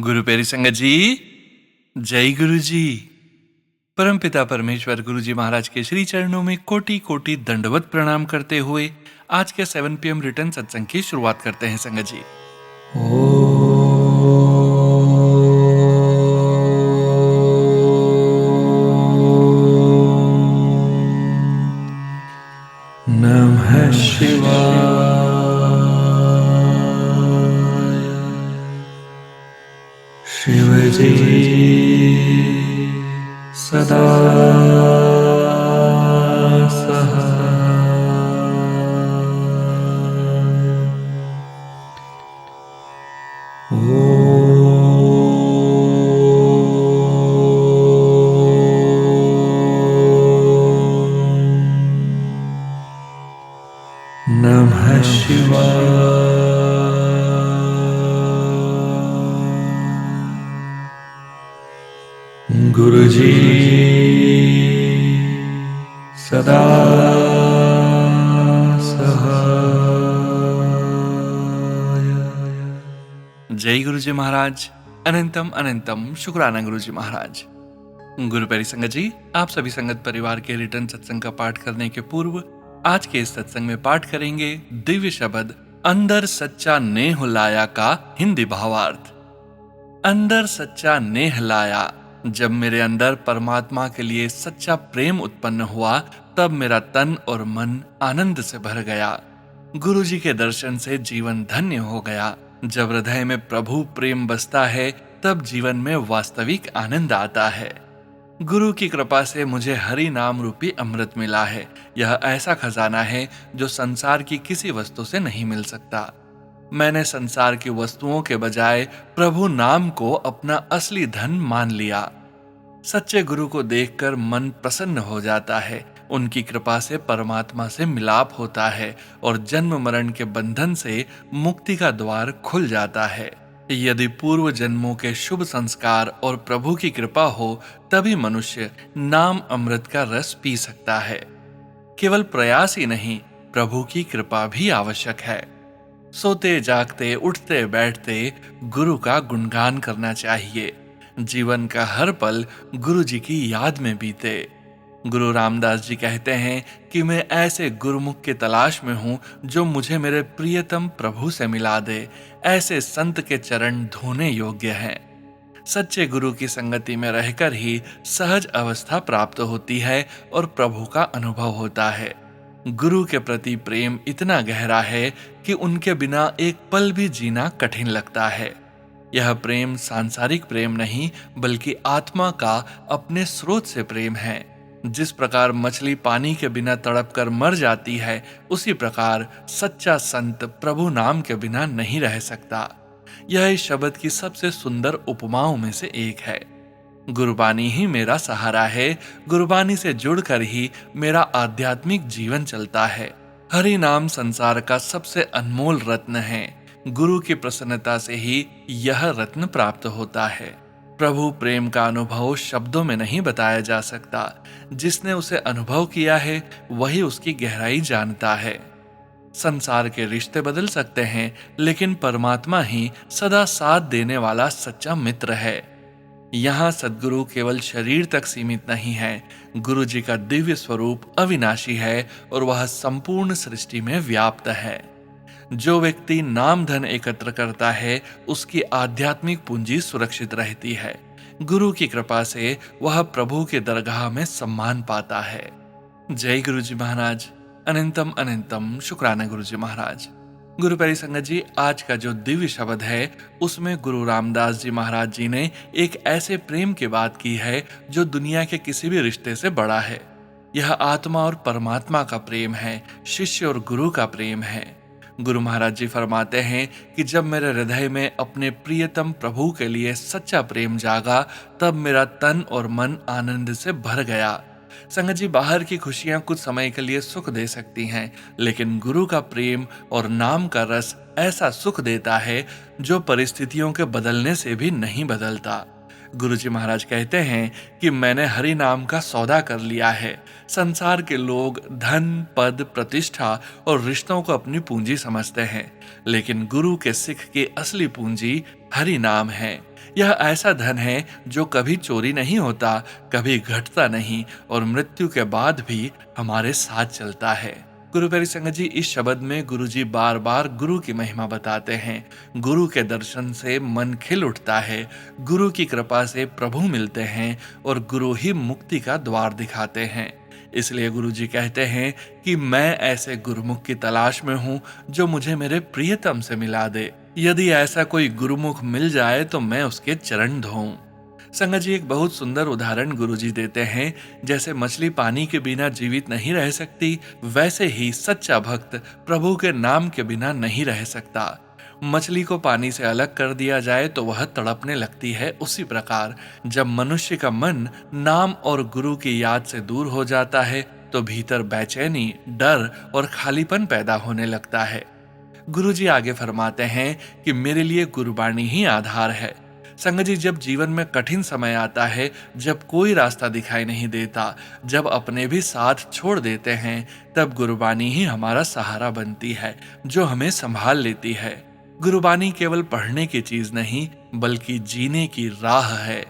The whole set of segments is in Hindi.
गुरु प्यारी संगत जी, जय गुरु जी। परमपिता परमेश्वर गुरु जी महाराज के श्री चरणों में कोटि कोटि दंडवत प्रणाम करते हुए आज के 7 PM रिटर्न सत्संग की शुरुआत करते हैं संगत जी। नमः शिवाय। शिवजी सदा नमः शिवाय। गुरुजी सदा सहाय। जय गुरु जी महाराज। अनंतम अनंतम शुक्राना गुरु जी महाराज। गुरु प्यारी संगत जी, आप सभी संगत परिवार के रिटर्न सत्संग का पाठ करने के पूर्व आज के इस सत्संग में पाठ करेंगे दिव्य शब्द अंदर सच्चा नेह लाया का हिंदी भावार्थ। अंदर सच्चा नेह लाया। जब मेरे अंदर परमात्मा के लिए सच्चा प्रेम उत्पन्न हुआ तब मेरा तन और मन आनंद से भर गया। गुरु जी के दर्शन से जीवन धन्य हो गया। जब हृदय में प्रभु प्रेम बसता है तब जीवन में वास्तविक आनंद आता है। गुरु की कृपा से मुझे हरि नाम रूपी अमृत मिला है। यह ऐसा खजाना है जो संसार की किसी वस्तु से नहीं मिल सकता। मैंने संसार की वस्तुओं के बजाय प्रभु नाम को अपना असली धन मान लिया। सच्चे गुरु को देखकर मन प्रसन्न हो जाता है। उनकी कृपा से परमात्मा से मिलाप होता है और जन्म मरण के बंधन से मुक्ति का द्वार खुल जाता है। यदि पूर्व जन्मों के शुभ संस्कार और प्रभु की कृपा हो तभी मनुष्य नाम अमृत का रस पी सकता है। केवल प्रयास ही नहीं, प्रभु की कृपा भी आवश्यक है। सोते जागते उठते बैठते गुरु का गुणगान करना चाहिए। जीवन का हर पल गुरु जी की याद में बीते। गुरु रामदास जी कहते हैं कि मैं ऐसे गुरुमुख की तलाश में हूं जो मुझे मेरे प्रियतम प्रभु से मिला दे। ऐसे संत के चरण धोने योग्य हैं। सच्चे गुरु की संगति में रहकर ही सहज अवस्था प्राप्त होती है और प्रभु का अनुभव होता है। गुरु के प्रति प्रेम इतना गहरा है कि उनके बिना एक पल भी जीना कठिन लगता है। यह प्रेम सांसारिक प्रेम नहीं बल्कि आत्मा का अपने स्रोत से प्रेम है। जिस प्रकार मछली पानी के बिना तड़पकर मर जाती है, उसी प्रकार सच्चा संत प्रभु नाम के बिना नहीं रह सकता। यह इस शब्द की सबसे सुंदर उपमाओं में से एक है। गुरबानी ही मेरा सहारा है। गुरबानी से जुड़कर ही मेरा आध्यात्मिक जीवन चलता है। हरि नाम संसार का सबसे अनमोल रत्न है। गुरु की प्रसन्नता से ही यह रत्न प्राप्त होता है। प्रभु प्रेम का अनुभव शब्दों में नहीं बताया जा सकता। जिसने उसे अनुभव किया है वही उसकी गहराई जानता है। संसार के रिश्ते बदल सकते हैं, लेकिन परमात्मा ही सदा साथ देने वाला सच्चा मित्र है। यहाँ सद्गुरु केवल शरीर तक सीमित नहीं है। गुरु जी का दिव्य स्वरूप अविनाशी है और वह संपूर्ण सृष्टि में व्याप्त है। जो व्यक्ति नाम धन एकत्र करता है उसकी आध्यात्मिक पूंजी सुरक्षित रहती है। गुरु की कृपा से वह प्रभु के दरगाह में सम्मान पाता है। जय गुरु जी महाराज। अनंतम अनंतम शुक्राना गुरु जी महाराज। गुरु प्यारी संगत जी, आज का जो दिव्य शब्द है उसमें गुरु रामदास जी महाराज जी ने एक ऐसे प्रेम की बात की है जो दुनिया के किसी भी रिश्ते से बड़ा है। यह आत्मा और परमात्मा का प्रेम है, शिष्य और गुरु का प्रेम है। गुरु महाराज जी फरमाते हैं कि जब मेरे हृदय में अपने प्रियतम प्रभु के लिए सच्चा प्रेम जागा तब मेरा तन और मन आनंद से भर गया। संगत जी, बाहर की खुशियां कुछ समय के लिए सुख दे सकती हैं, लेकिन गुरु का प्रेम और नाम का रस ऐसा सुख देता है जो परिस्थितियों के बदलने से भी नहीं बदलता। गुरुजी महाराज कहते हैं कि मैंने हरि नाम का सौदा कर लिया है। संसार के लोग धन, पद, प्रतिष्ठा और रिश्तों को अपनी पूंजी समझते हैं, लेकिन गुरु के सिख की असली पूंजी हरि नाम है। यह ऐसा धन है जो कभी चोरी नहीं होता, कभी घटता नहीं और मृत्यु के बाद भी हमारे साथ चलता है। गुरु प्यारी संगत जी, इस शब्द में गुरुजी बार बार गुरु की महिमा बताते हैं। गुरु के दर्शन से मन खिल उठता है, गुरु की कृपा से प्रभु मिलते हैं और गुरु ही मुक्ति का द्वार दिखाते हैं। इसलिए गुरुजी कहते हैं कि मैं ऐसे गुरुमुख की तलाश में हूँ जो मुझे मेरे प्रियतम से मिला दे। यदि ऐसा कोई गुरुमुख मिल जाए तो मैं उसके चरण धोऊं। संगत जी, एक बहुत सुंदर उदाहरण गुरुजी देते हैं। जैसे मछली पानी के बिना जीवित नहीं रह सकती, वैसे ही सच्चा भक्त प्रभु के नाम के बिना नहीं रह सकता। मछली को पानी से अलग कर दिया जाए तो वह तड़पने लगती है। उसी प्रकार जब मनुष्य का मन नाम और गुरु की याद से दूर हो जाता है तो भीतर बेचैनी, डर और खालीपन पैदा होने लगता है। गुरुजी आगे फरमाते हैं कि मेरे लिए गुरबाणी ही आधार है। संगत जी, जब जीवन में कठिन समय आता है, जब कोई रास्ता दिखाई नहीं देता, जब अपने भी साथ छोड़ देते हैं, तब गुरबाणी ही हमारा सहारा बनती है, जो हमें संभाल लेती है। गुरबाणी केवल पढ़ने की चीज नहीं बल्कि जीने की राह है।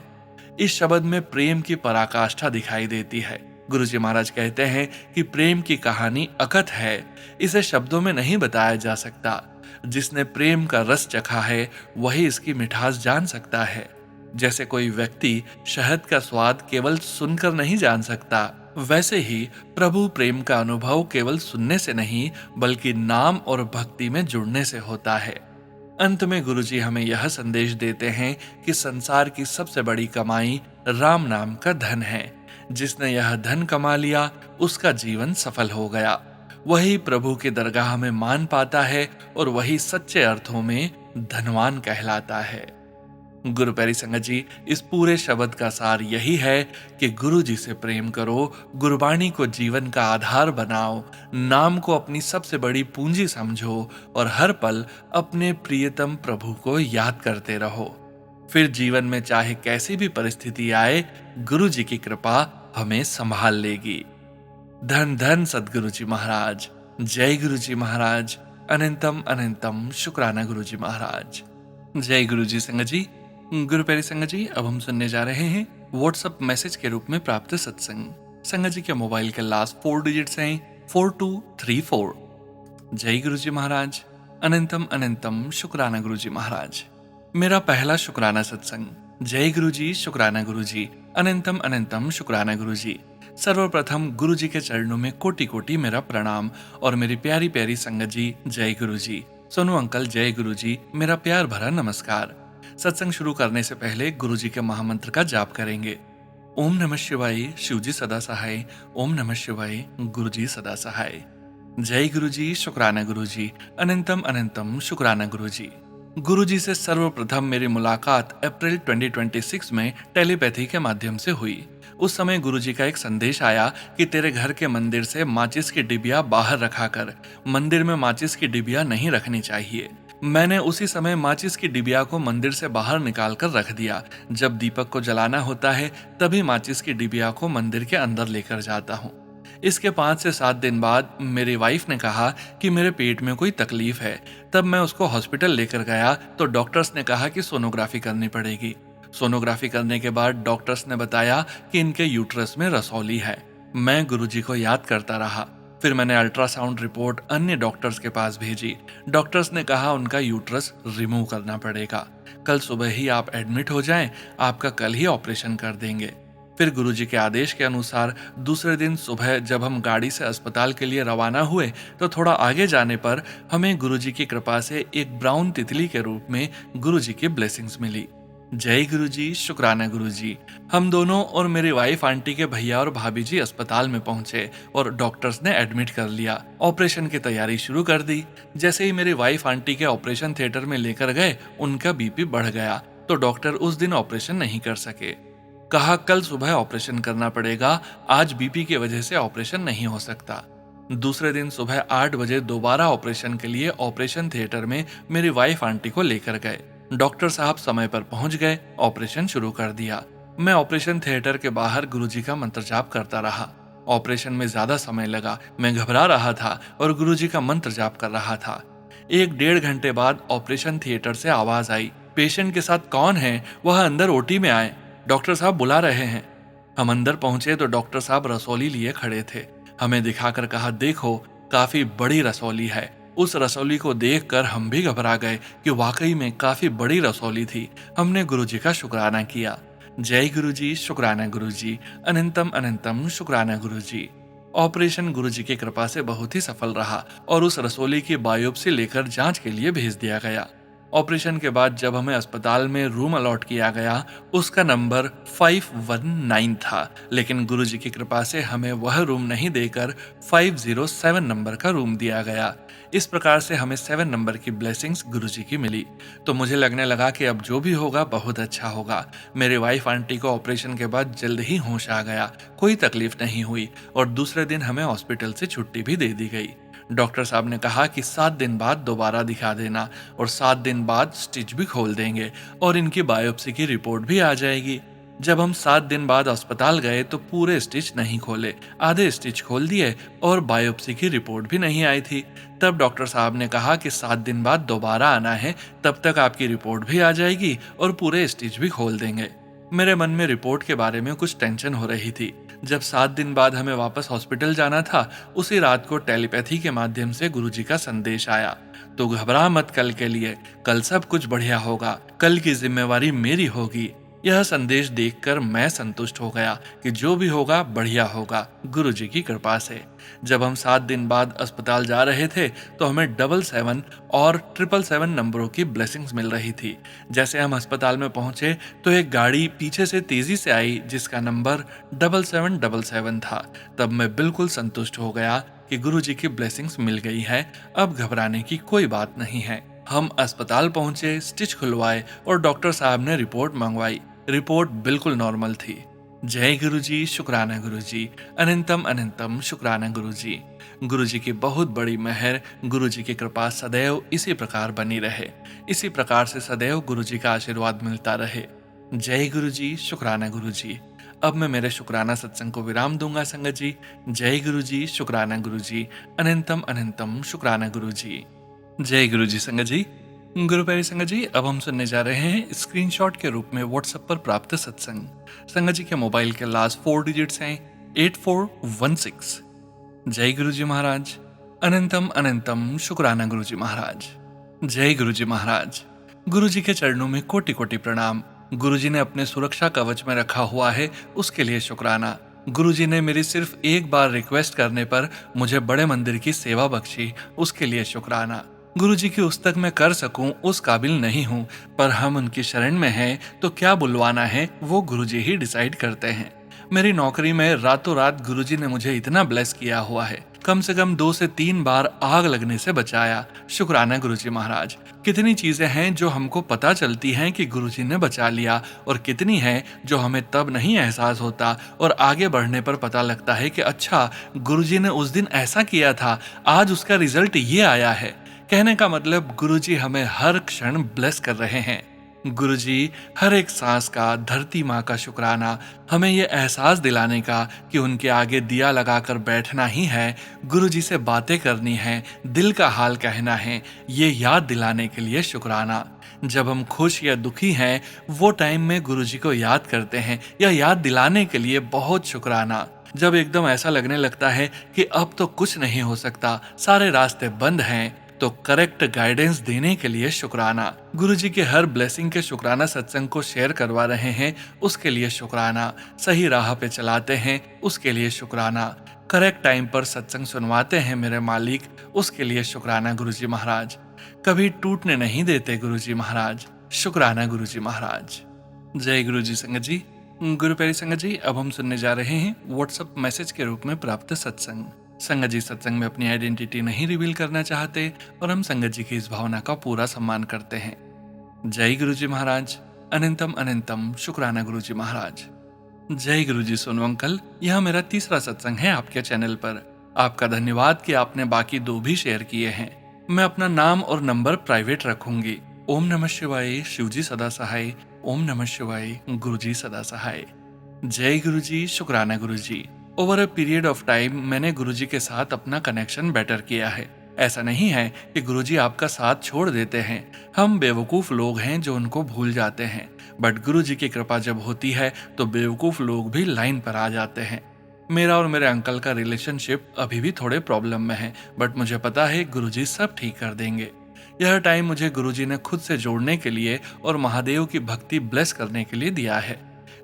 इस शब्द में प्रेम की पराकाष्ठा दिखाई देती है। गुरुजी महाराज कहते हैं कि प्रेम की कहानी अकथ है, इसे शब्दों में नहीं बताया जा सकता। जिसने प्रेम का रस चखा है वही इसकी मिठास जान सकता है। जैसे कोई व्यक्ति शहद का स्वाद केवल सुनकर नहीं जान सकता, वैसे ही प्रभु प्रेम का अनुभव केवल सुनने से नहीं बल्कि नाम और भक्ति में जुड़ने से होता है। अंत में गुरुजी हमें यह संदेश देते हैं कि संसार की सबसे बड़ी कमाई राम नाम का धन है। जिसने यह धन कमा लिया उसका जीवन सफल हो गया। वही प्रभु की दरगाह में मान पाता है और वही सच्चे अर्थों में धनवान कहलाता है। गुरु प्यारी संगत जी, इस पूरे शब्द का सार यही है कि गुरु जी से प्रेम करो, गुरबाणी को जीवन का आधार बनाओ, नाम को अपनी सबसे बड़ी पूंजी समझो और हर पल अपने प्रियतम प्रभु को याद करते रहो। फिर जीवन में चाहे कैसी भी परिस्थिति आए, गुरु जी की कृपा हमें संभाल लेगी। धन धन सदगुरु जी महाराज, जय गुरु जी महाराज, अनंतम अनंतम शुक्राना गुरु जी महाराज। जय गुरु जी संगत जी। गुरु प्यारी संगत जी, अब हम सुनने जा रहे हैं व्हाट्सएप मैसेज के रूप में प्राप्त सत्संग। संगत जी के मोबाइल के लास्ट 4 डिजिट्स हैं 4234। जय गुरु जी महाराज, अनंतम अनंतम शुक्राना गुरु जी महाराज। मेरा पहला शुक्राना सत्संग। जय गुरु जी, शुक्राना गुरु जी, अनंतम अनंतम शुक्राना गुरु जी। सर्वप्रथम गुरु जी के चरणों में कोटि कोटि मेरा प्रणाम और मेरी प्यारी प्यारी संगत जी, जय गुरु जी। सोनू अंकल, जय गुरु जी, मेरा प्यार भरा नमस्कार। सत्संग शुरू करने से पहले गुरु जी के महामंत्र का जाप करेंगे। ओम नमः शिवाय, शिव जी सदा सहाय। ओम नमः शिवाय, गुरु जी सदा सहाय। जय गुरु जी, शुक्राना गुरु जी, अनंतम अनंतम शुक्राना गुरु जी। गुरु जी से सर्वप्रथम मेरी मुलाकात अप्रैल 2026 में टेलीपैथी के माध्यम से हुई। उस समय गुरु जी का एक संदेश आया कि तेरे घर के मंदिर से माचिस की डिबिया बाहर रखा कर, मंदिर में माचिस की डिबिया नहीं रखनी चाहिए। मैंने उसी समय माचिस की डिबिया को मंदिर से बाहर निकाल कर रख दिया। जब दीपक को जलाना होता है तभी माचिस की डिबिया को मंदिर के अंदर लेकर जाता हूँ। इसके 5 से 7 दिन बाद मेरी वाइफ ने कहा कि मेरे पेट में कोई तकलीफ है। तब मैं उसको हॉस्पिटल लेकर गया तो डॉक्टर्स ने कहा कि सोनोग्राफी करनी पड़ेगी। सोनोग्राफी करने के बाद डॉक्टर्स ने बताया कि इनके यूट्रस में रसौली है। मैं गुरुजी को याद करता रहा। फिर मैंने अल्ट्रासाउंड रिपोर्ट अन्य डॉक्टर्स के पास भेजी। डॉक्टर्स ने कहा उनका यूट्रस रिमूव करना पड़ेगा। कल सुबह ही आप एडमिट हो जाएं, आपका कल ही ऑपरेशन कर देंगे। फिर गुरुजी के आदेश के अनुसार दूसरे दिन सुबह जब हम गाड़ी से अस्पताल के लिए रवाना हुए तो थोड़ा आगे जाने पर हमें गुरुजी की कृपा से एक ब्राउन तितली के रूप में गुरुजी की ब्लेसिंग्स मिली। जय गुरुजी, शुक्राना गुरुजी। हम दोनों और मेरी वाइफ आंटी के भैया और भाभी जी अस्पताल में पहुंचे और डॉक्टर्स ने एडमिट कर लिया। ऑपरेशन की तैयारी शुरू कर दी। जैसे ही मेरी वाइफ आंटी के ऑपरेशन थिएटर में लेकर गए, उनका बीपी बढ़ गया तो डॉक्टर उस दिन ऑपरेशन नहीं कर सके। कहा कल सुबह ऑपरेशन करना पड़ेगा, आज बीपी की वजह से ऑपरेशन नहीं हो सकता। दूसरे दिन सुबह 8 बजे दोबारा ऑपरेशन के लिए ऑपरेशन थिएटर में मेरी वाइफ आंटी को लेकर गए। डॉक्टर साहब समय पर पहुंच गए, ऑपरेशन शुरू कर दिया। मैं ऑपरेशन थिएटर के बाहर गुरुजी का मंत्र जाप करता रहा। ऑपरेशन में ज्यादा समय लगा, मैं घबरा रहा था और गुरुजी का मंत्र जाप कर रहा था। 1-1.5 घंटे बाद ऑपरेशन थिएटर से आवाज आई, पेशेंट के साथ कौन है, वह अंदर ओटी में आए, डॉक्टर साहब बुला रहे हैं। हम अंदर पहुंचे तो डॉक्टर साहब रसौली लिए खड़े थे। हमें दिखाकर कहा, देखो काफी बड़ी रसौली है। उस रसौली को देखकर हम भी घबरा गए कि वाकई में काफी बड़ी रसौली थी। हमने गुरुजी का शुक्राना किया। जय गुरुजी, शुक्राना गुरुजी, अनंतम अनंतम शुक्राना गुरुजी। ऑपरेशन गुरुजी की कृपा से बहुत ही सफल रहा और उस रसौली की बायोप्सी लेकर जांच के लिए भेज दिया गया। ऑपरेशन के बाद जब हमें अस्पताल में रूम अलॉट किया गया, उसका नंबर 519 था, लेकिन गुरुजी की कृपा से हमें वह रूम नहीं देकर 507 नंबर का रूम दिया गया। इस प्रकार से हमें 7 नंबर की ब्लेसिंग्स गुरुजी की मिली। तो मुझे लगने लगा कि अब जो भी होगा बहुत अच्छा होगा। मेरे वाइफ आंटी को ऑपरेशन के बाद जल्द ही होश आ गया, कोई तकलीफ नहीं हुई और दूसरे दिन हमें हॉस्पिटल से छुट्टी भी दे दी गई। डॉक्टर साहब ने कहा कि 7 दिन बाद दोबारा दिखा देना और 7 दिन बाद स्टिच भी खोल देंगे और इनकी बायोप्सी की रिपोर्ट भी आ जाएगी। जब हम 7 दिन बाद अस्पताल गए तो पूरे स्टिच नहीं खोले, आधे स्टिच खोल दिए और बायोप्सी की रिपोर्ट भी नहीं आई थी। तब डॉक्टर साहब ने कहा कि 7 दिन बाद दोबारा आना है, तब तक आपकी रिपोर्ट भी आ जाएगी और पूरे स्टिच भी खोल देंगे। मेरे मन में रिपोर्ट के बारे में कुछ टेंशन हो रही थी। जब 7 दिन बाद हमें वापस हॉस्पिटल जाना था, उसी रात को टेलीपैथी के माध्यम से गुरुजी का संदेश आया, तो घबरा मत कल के लिए, कल सब कुछ बढ़िया होगा, कल की जिम्मेवारी मेरी होगी। यह संदेश देखकर मैं संतुष्ट हो गया कि जो भी होगा बढ़िया होगा, गुरुजी की कृपा से। जब हम 7 दिन बाद अस्पताल जा रहे थे तो हमें 777 और 777 नंबरों की ब्लेसिंग्स मिल रही थी। जैसे हम अस्पताल में पहुंचे तो एक गाड़ी पीछे से तेजी से आई जिसका नंबर 7777 था। तब मैं बिल्कुल संतुष्ट हो गया कि गुरुजी की ब्लेसिंग्स मिल गई है, अब घबराने की कोई बात नहीं है। हम अस्पताल पहुंचे, स्टिच खुलवाए और डॉक्टर साहब ने रिपोर्ट मंगवाई। रिपोर्ट बिल्कुल नॉर्मल थी। जय गुरुजी, शुक्राना गुरुजी, अनंतम अनंतम शुक्राना गुरुजी। गुरुजी की बहुत बड़ी मेहर, गुरुजी की कृपा सदैव इसी प्रकार बनी रहे। इसी प्रकार से सदैव गुरुजी का आशीर्वाद मिलता रहे। जय गुरुजी, शुक्राना गुरुजी। अब मैं मेरे शुक्राना सत्संग को विराम दूंगा संगत जी। जय गुरुजी, शुक्राना गुरुजी, अनंतम अनंतम शुक्राना गुरुजी। जय गुरुजी संगत जी। गुरु प्यारी संगत जी, अब हम सुनने जा रहे हैं स्क्रीनशॉट के रूप में व्हाट्सएप पर प्राप्त सत्संग। संगत जी के मोबाइल के लास्ट 4 डिजिट्स हैं 8416। जय गुरुजी महाराज, अनंतम अनंतम शुक्राना गुरुजी महाराज। जय गुरुजी महाराज। गुरुजी के चरणों में कोटि कोटि प्रणाम। गुरुजी ने अपने सुरक्षा कवच में रखा हुआ है, उसके लिए शुक्राना। गुरुजी ने मेरी सिर्फ एक बार रिक्वेस्ट करने पर मुझे बड़े मंदिर की सेवा बख्शी, उसके लिए शुक्राना। गुरुजी की उस तक मैं कर सकूं उस काबिल नहीं हूं, पर हम उनकी शरण में हैं तो क्या बुलवाना है वो गुरुजी ही डिसाइड करते हैं। मेरी नौकरी में रातों रात गुरुजी ने मुझे इतना ब्लेस किया हुआ है, कम से कम 2 से 3 बार आग लगने से बचाया। शुक्राना गुरुजी महाराज। कितनी चीजें हैं जो हमको पता चलती हैं कि गुरुजी ने बचा लिया और कितनी हैं जो हमें तब नहीं एहसास होता और आगे बढ़ने पर पता लगता है कि अच्छा गुरुजी ने उस दिन ऐसा किया था, आज उसका रिजल्ट ये आया है। कहने का मतलब गुरुजी हमें हर क्षण ब्लेस कर रहे हैं। गुरुजी हर एक सांस का, धरती माँ का शुक्राना, हमें ये एहसास दिलाने का कि उनके आगे दिया लगाकर बैठना ही है, गुरुजी से बातें करनी है, दिल का हाल कहना है, ये याद दिलाने के लिए शुक्राना। जब हम खुश या दुखी हैं वो टाइम में गुरुजी को याद करते हैं या याद दिलाने के लिए बहुत शुक्राना। जब एकदम ऐसा लगने लगता है कि अब तो कुछ नहीं हो सकता, सारे रास्ते बंद हैं, तो करेक्ट गाइडेंस देने के लिए शुक्राना। गुरुजी के हर ब्लेसिंग के शुक्राना सत्संग को शेयर करवा रहे हैं, उसके लिए शुक्राना। सही राह पे चलाते हैं, उसके लिए शुक्राना। करेक्ट टाइम पर सत्संग सुनवाते हैं मेरे मालिक, उसके लिए शुक्राना गुरुजी महाराज। कभी टूटने नहीं देते गुरुजी महाराज, शुक्राना गुरुजी महाराज। जय गुरुजी संगत जी। गुरु प्यारी संगत जी, अब हम सुनने जा रहे हैं व्हाट्सएप मैसेज के रूप में प्राप्त सत्संग। संगत जी सत्संग में अपनी आइडेंटिटी नहीं रिवील करना चाहते और हम संगत जी की इस भावना का पूरा सम्मान करते हैं। जय गुरुजी महाराज, अनंतम अनंतम शुक्राना गुरुजी महाराज। जय गुरुजी सोनू अंकल, यह मेरा तीसरा सत्संग है आपके चैनल पर। आपका धन्यवाद कि आपने बाकी 2 भी शेयर किए हैं। मैं अपना नाम और नंबर प्राइवेट रखूंगी। ओम नमः शिवाय, शिवजी सदा सहाय। ओम नमः शिवाय, गुरुजी सदा सहाय। जय गुरुजी, शुक्राना Guruji. Over a period of time मैंने गुरुजी के साथ अपना कनेक्शन बेटर किया है। ऐसा नहीं है कि गुरुजी आपका साथ छोड़ देते हैं। हम बेवकूफ लोग हैं जो उनको भूल जाते हैं, बट गुरुजी की कृपा जब होती है तो बेवकूफ लोग भी लाइन पर आ जाते हैं। मेरा और मेरे अंकल का रिलेशनशिप अभी भी थोड़े प्रॉब्लम में है, बट मुझे पता है गुरुजी सब ठीक कर देंगे। यह टाइम मुझे गुरुजी ने खुद से जोड़ने के लिए और महादेव की भक्ति ब्लेस करने के लिए दिया है।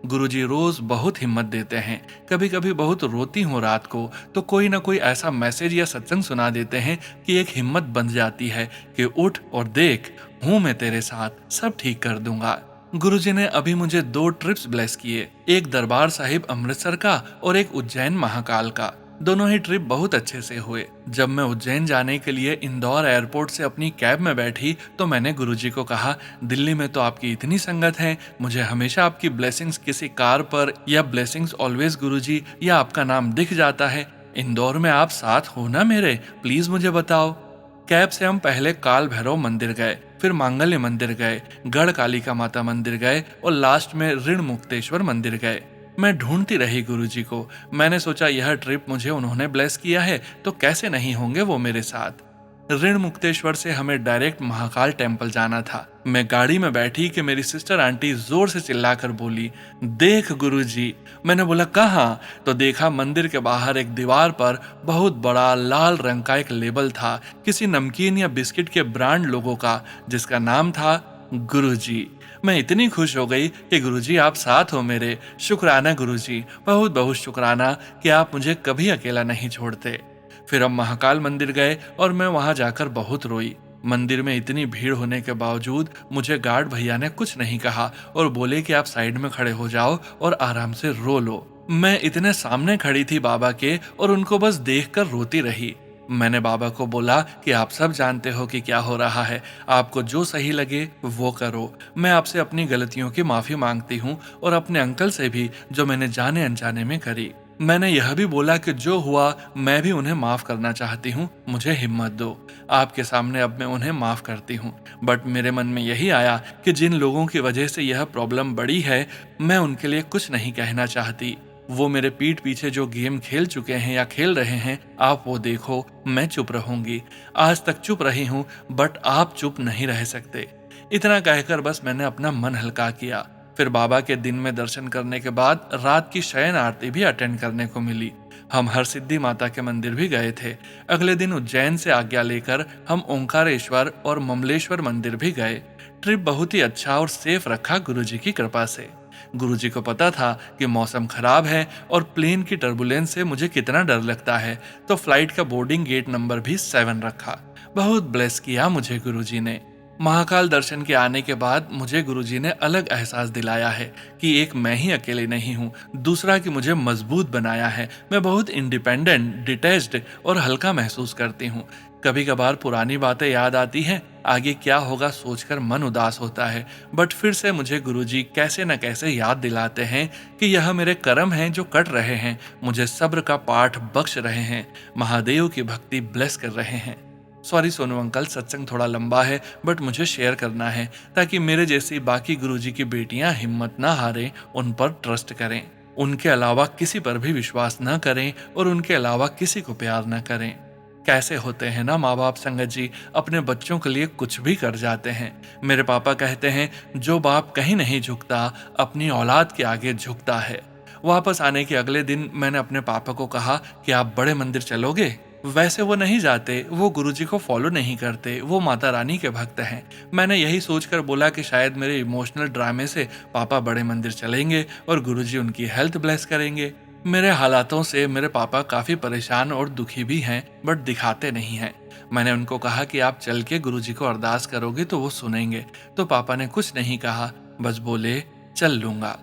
गुरुजी रोज बहुत हिम्मत देते हैं। कभी कभी बहुत रोती हूँ रात को तो कोई ना कोई ऐसा मैसेज या सत्संग सुना देते हैं कि एक हिम्मत बन जाती है कि उठ और देख, हूँ मैं तेरे साथ, सब ठीक कर दूंगा। गुरुजी ने अभी मुझे 2 ट्रिप्स ब्लेस किए, एक दरबार साहिब अमृतसर का और एक उज्जैन महाकाल का। दोनों ही ट्रिप बहुत अच्छे से हुए। जब मैं उज्जैन जाने के लिए इंदौर एयरपोर्ट से अपनी कैब में बैठी तो मैंने गुरुजी को कहा, दिल्ली में तो आपकी इतनी संगत है, मुझे हमेशा आपकी ब्लेसिंग्स किसी कार पर या ब्लेसिंग्स ऑलवेज गुरुजी या आपका नाम दिख जाता है। इंदौर में आप साथ हो ना मेरे, प्लीज मुझे बताओ। कैब से हम पहले काल भैरव मंदिर गए, फिर मांगल्य मंदिर गए, गढ़ कालिका माता मंदिर गए और लास्ट में ऋण मुक्तेश्वर मंदिर गए। मैं ढूंढती रही गुरुजी को। मैंने सोचा यह ट्रिप मुझे उन्होंने ब्लेस किया है तो कैसे नहीं होंगे वो मेरे साथ। ऋण मुक्तेश्वर से हमें डायरेक्ट महाकाल टेम्पल जाना था। मैं गाड़ी में बैठी कि मेरी सिस्टर आंटी जोर से चिल्लाकर बोली, देख गुरुजी। मैंने बोला कहाँ? तो देखा मंदिर के बाहर एक दीवार पर बहुत बड़ा लाल रंग का एक लेबल था, किसी नमकीन या बिस्किट के ब्रांड लोगों का, जिसका नाम था गुरुजी। मैं इतनी खुश हो गई कि गुरुजी आप साथ हो मेरे। शुक्राना गुरुजी, बहुत बहुत शुक्राना कि आप मुझे कभी अकेला नहीं छोड़ते। फिर हम महाकाल मंदिर गए और मैं वहां जाकर बहुत रोई। मंदिर में इतनी भीड़ होने के बावजूद मुझे गार्ड भैया ने कुछ नहीं कहा और बोले कि आप साइड में खड़े हो जाओ और आराम से रो लो। मैं इतने सामने खड़ी थी बाबा के और उनको बस देखकर रोती रही। मैंने बाबा को बोला कि आप सब जानते हो कि क्या हो रहा है, आपको जो सही लगे वो करो। मैं आपसे अपनी गलतियों की माफी मांगती हूँ और अपने अंकल से भी जो मैंने जाने अनजाने में करी। मैंने यह भी बोला कि जो हुआ मैं भी उन्हें माफ करना चाहती हूँ, मुझे हिम्मत दो। आपके सामने अब मैं उन्हें माफ करती हूँ। बट मेरे मन में यही आया कि जिन लोगों की वजह से यह प्रॉब्लम बड़ी है, मैं उनके लिए कुछ नहीं कहना चाहती। वो मेरे पीठ पीछे जो गेम खेल चुके हैं या खेल रहे हैं, आप वो देखो, मैं चुप रहूंगी। आज तक चुप रही हूँ, बट आप चुप नहीं रह सकते। इतना कहकर बस मैंने अपना मन हल्का किया। फिर बाबा के दिन में दर्शन करने के बाद रात की शयन आरती भी अटेंड करने को मिली। हम हरसिद्धि माता के मंदिर भी गए थे। अगले दिन उज्जैन से आज्ञा लेकर हम ओंकारेश्वर और ममलेश्वर मंदिर भी गए। ट्रिप बहुत ही अच्छा और सेफ रखा गुरुजी की कृपा से। गुरुजी को पता था कि मौसम खराब है और प्लेन की टर्बुलेंस से मुझे कितना डर लगता है, तो फ्लाइट का बोर्डिंग गेट नंबर भी 7 रखा। बहुत ब्लेस किया मुझे गुरुजी ने। महाकाल दर्शन के आने के बाद मुझे गुरुजी ने अलग एहसास दिलाया है कि एक मैं ही अकेले नहीं हूँ, दूसरा कि मुझे मजबूत बनाया है। मैं बहुत इंडिपेंडेंट, डिटैच्ड और हल्का महसूस करती हूँ। कभी कभार पुरानी बातें याद आती हैं, आगे क्या होगा सोचकर मन उदास होता है, बट फिर से मुझे गुरुजी कैसे न कैसे याद दिलाते हैं कि यह मेरे कर्म हैं जो कट रहे हैं, मुझे सब्र का पाठ बख्श रहे हैं, महादेव की भक्ति ब्लेस कर रहे हैं। सॉरी सोनू अंकल, सत्संग थोड़ा लंबा है बट मुझे शेयर करना है ताकि मेरे जैसी बाकी गुरुजी की बेटियां हिम्मत ना हारें, उन पर ट्रस्ट करें, उनके अलावा किसी पर भी विश्वास न करें और उनके अलावा किसी को प्यार न करें। कैसे होते हैं ना माँ बाप संगत जी, अपने बच्चों के लिए कुछ भी कर जाते हैं। मेरे पापा कहते हैं, जो बाप कहीं नहीं झुकता अपनी औलाद के आगे झुकता है। वापस आने के अगले दिन मैंने अपने पापा को कहा कि आप बड़े मंदिर चलोगे? वैसे वो नहीं जाते, वो गुरुजी को फॉलो नहीं करते, वो माता रानी के भक्त हैं। मैंने यही सोचकर बोला कि शायद मेरे इमोशनल ड्रामे से पापा बड़े मंदिर चलेंगे और गुरुजी उनकी हेल्थ ब्लेस करेंगे। मेरे हालातों से मेरे पापा काफी परेशान और दुखी भी हैं, बट दिखाते नहीं हैं। मैंने उनको कहा कि आप चल के गुरुजी को अरदास करोगे तो वो सुनेंगे, तो पापा ने कुछ नहीं कहा, बस बोले चल लूंगा।